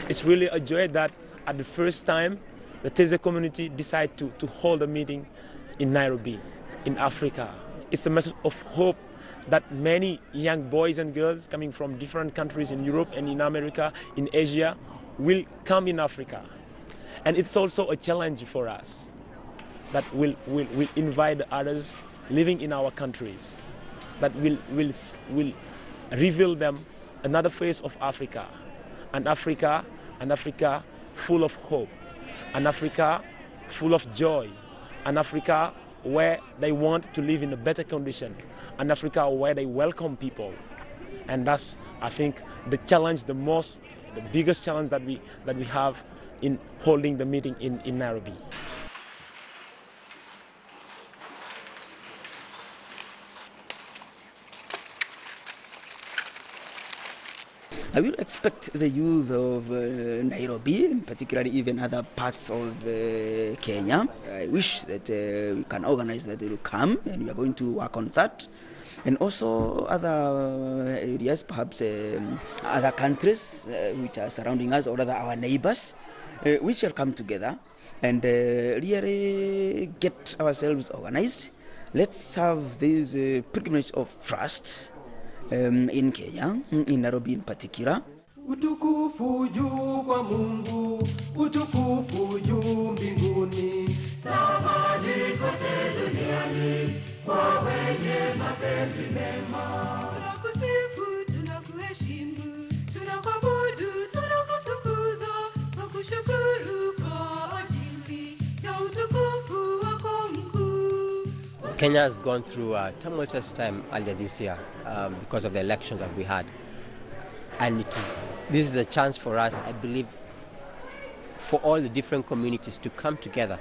It's really a joy that at the first time the Taizé community decided to hold a meeting in Nairobi, in Africa. It's a message of hope that many young boys and girls coming from different countries in Europe and in America, in Asia, will come in Africa. And it's also a challenge for us that will invite others living in our countries, that will reveal them another face of Africa, an Africa full of hope, an Africa full of joy, an Africa where they want to live in a better condition, an Africa where they welcome people. And that's, I think, the challenge, the biggest challenge that we have in holding the meeting in Nairobi. I will expect the youth of Nairobi, and particularly even other parts of Kenya. I wish that we can organize that they will come, and we are going to work on that. And also other areas, perhaps other countries which are surrounding us, or rather our neighbors, we shall come together and really get ourselves organized. Let's have this pilgrimage of trust in Kenya, in Nairobi in particular. Utukufu juu kwa Mungu, utukufu juu mbinguni, na mahali kote duniani kwa wenye mapenzi mema. Tunakusifu, tunakuheshimu, tunakuabudu, tunakutukuza, tunakushukuru kwa ajili ya utukufu wako mkuu. Kenya has gone through a tumultuous time earlier this year because of the elections that we had. And this is a chance for us, I believe, for all the different communities to come together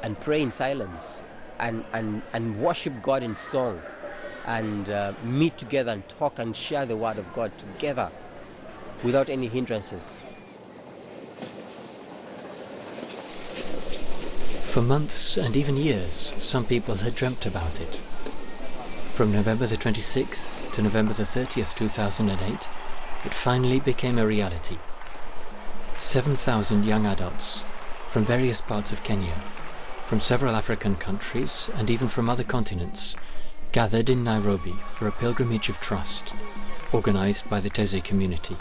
and pray in silence and worship God in song and meet together and talk and share the word of God together without any hindrances. For months and even years, some people had dreamt about it. From November the 26th to November the 30th, 2008, it finally became a reality. 7,000 young adults from various parts of Kenya, from several African countries and even from other continents, gathered in Nairobi for a pilgrimage of trust, organized by the Taizé community.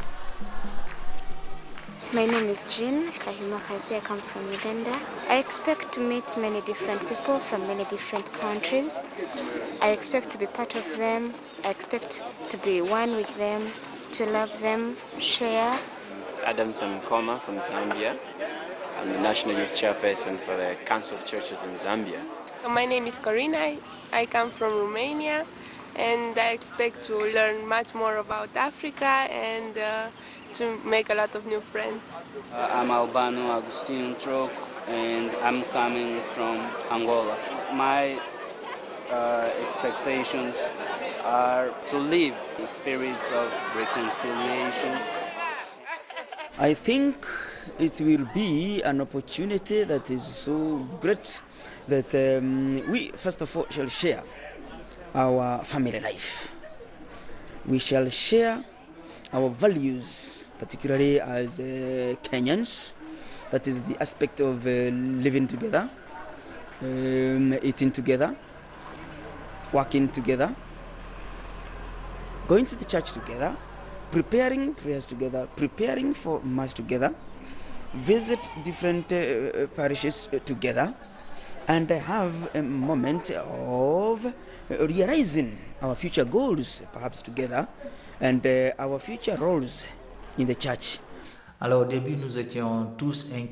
My name is Jean Kahimakazi. I come from Uganda. I expect to meet many different people from many different countries. I expect to be part of them. I expect to be one with them, to love them, share. Adamson Koma from Zambia. I'm the National Youth Chairperson for the Council of Churches in Zambia. My name is Corina. I come from Romania, and I expect to learn much more about Africa and to make a lot of new friends. I'm Albano Agustin Trok, and I'm coming from Angola. My expectations are to live in spirits of reconciliation. I think it will be an opportunity that is so great that we first of all shall share our family life. We shall share our values, particularly as Kenyans. That is the aspect of living together, eating together, working together, going to the church together, preparing prayers together, preparing for Mass together, visit different parishes together, and have a moment of realizing our future goals, perhaps together, and our future roles in the church.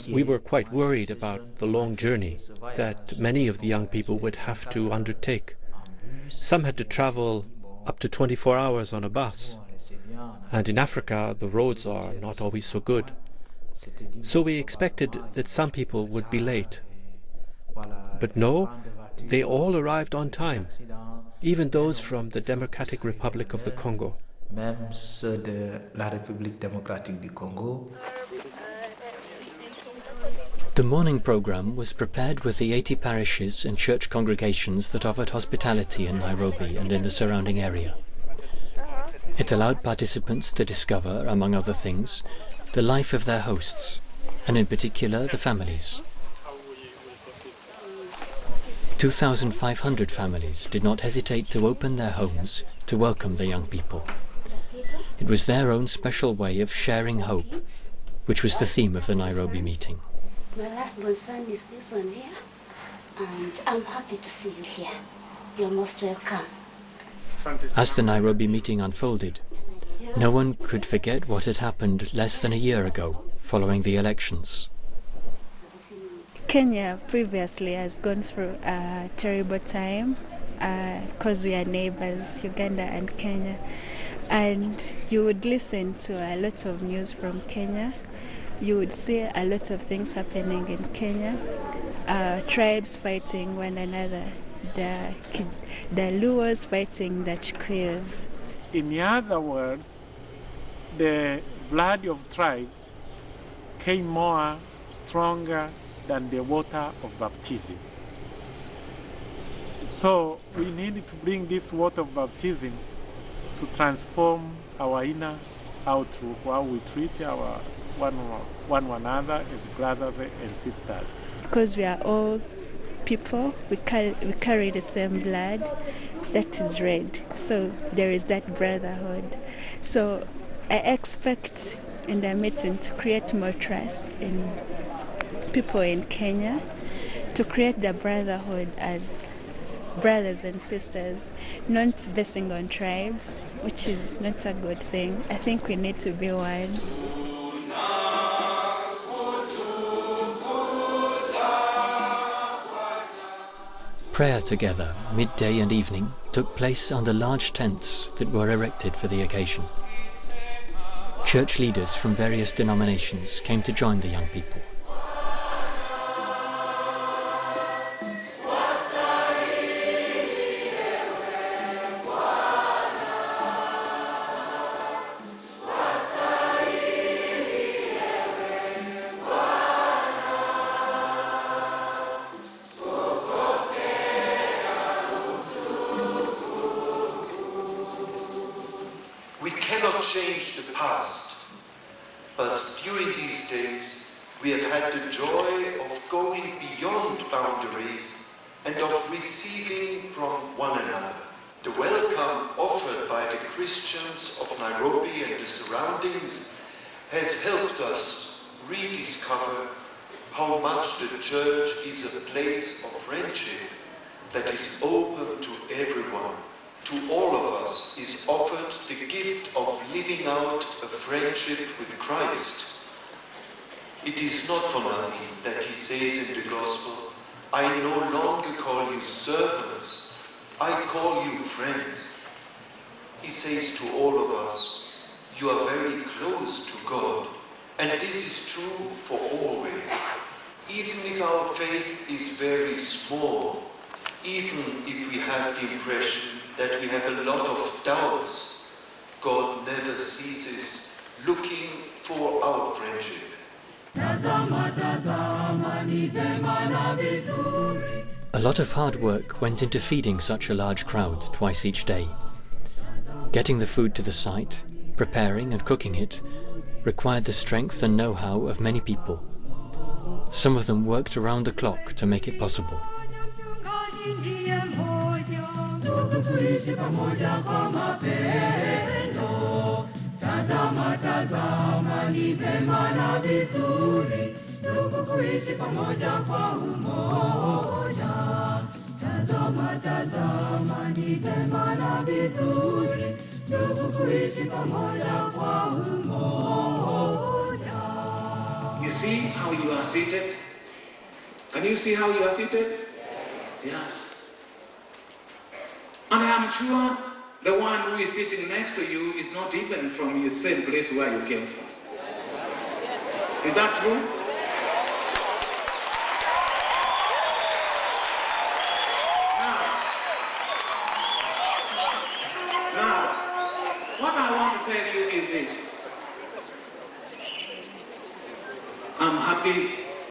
We were quite worried about the long journey that many of the young people would have to undertake. Some had to travel up to 24 hours on a bus, and in Africa the roads are not always so good. So we expected that some people would be late. But no, they all arrived on time, even those from the Democratic Republic of the Congo. The morning program was prepared with the 80 parishes and church congregations that offered hospitality in Nairobi and in the surrounding area. It allowed participants to discover, among other things, the life of their hosts, and in particular the families. 2,500 families did not hesitate to open their homes to welcome the young people. It was their own special way of sharing hope, which was the theme of the Nairobi meeting. My last-born son is this one here, and I'm happy to see you here. You're most welcome. As the Nairobi meeting unfolded, no one could forget what had happened less than a year ago, following the elections. Kenya previously has gone through a terrible time because we are neighbors, Uganda and Kenya. And you would listen to a lot of news from Kenya. You would see a lot of things happening in Kenya. Tribes fighting one another. The Luos fighting the CUEAs. In other words, the blood of tribe came more stronger than the water of baptism. So we need to bring this water of baptism to transform our inner outlook, how we treat our one another as brothers and sisters. Because we are all people, we carry the same blood that is red. So there is that brotherhood. So I expect in the meeting to create more trust in people in Kenya, to create the brotherhood as brothers and sisters, not basing on tribes, which is not a good thing. I think we need to be one. Prayer together, midday and evening, took place under large tents that were erected for the occasion. Church leaders from various denominations came to join the young people. Change the past, but during these days we have had the joy of going beyond boundaries and of receiving from one another. The welcome offered by the Christians of Nairobi and the surroundings has helped us rediscover how much the church is a place of friendship that is open to everyone. To all of us is offered the gift of living out a friendship with Christ. It is not for nothing that he says in the Gospel, I no longer call you servants, I call you friends. He says to all of us, you are very close to God, and this is true for always. Even if our faith is very small, even if we have the impression that we have a lot of doubts, God never ceases looking for our friendship. A lot of hard work went into feeding such a large crowd twice each day. Getting the food to the site, preparing and cooking it, required the strength and know-how of many people. Some of them worked around the clock to make it possible. Tuishi pamoja kwa mapendo. Tazama, tazama, ni vema na vizuri. Ndugu kuishi pamoja kwa umoja. Tazama, tazama, ni vema na vizuri. Ndugu kuishi pamoja kwa umoja. You see how you are seated? Can you see how you are seated? Yes. And I'm sure the one who is sitting next to you is not even from the same place where you came from. Is that true?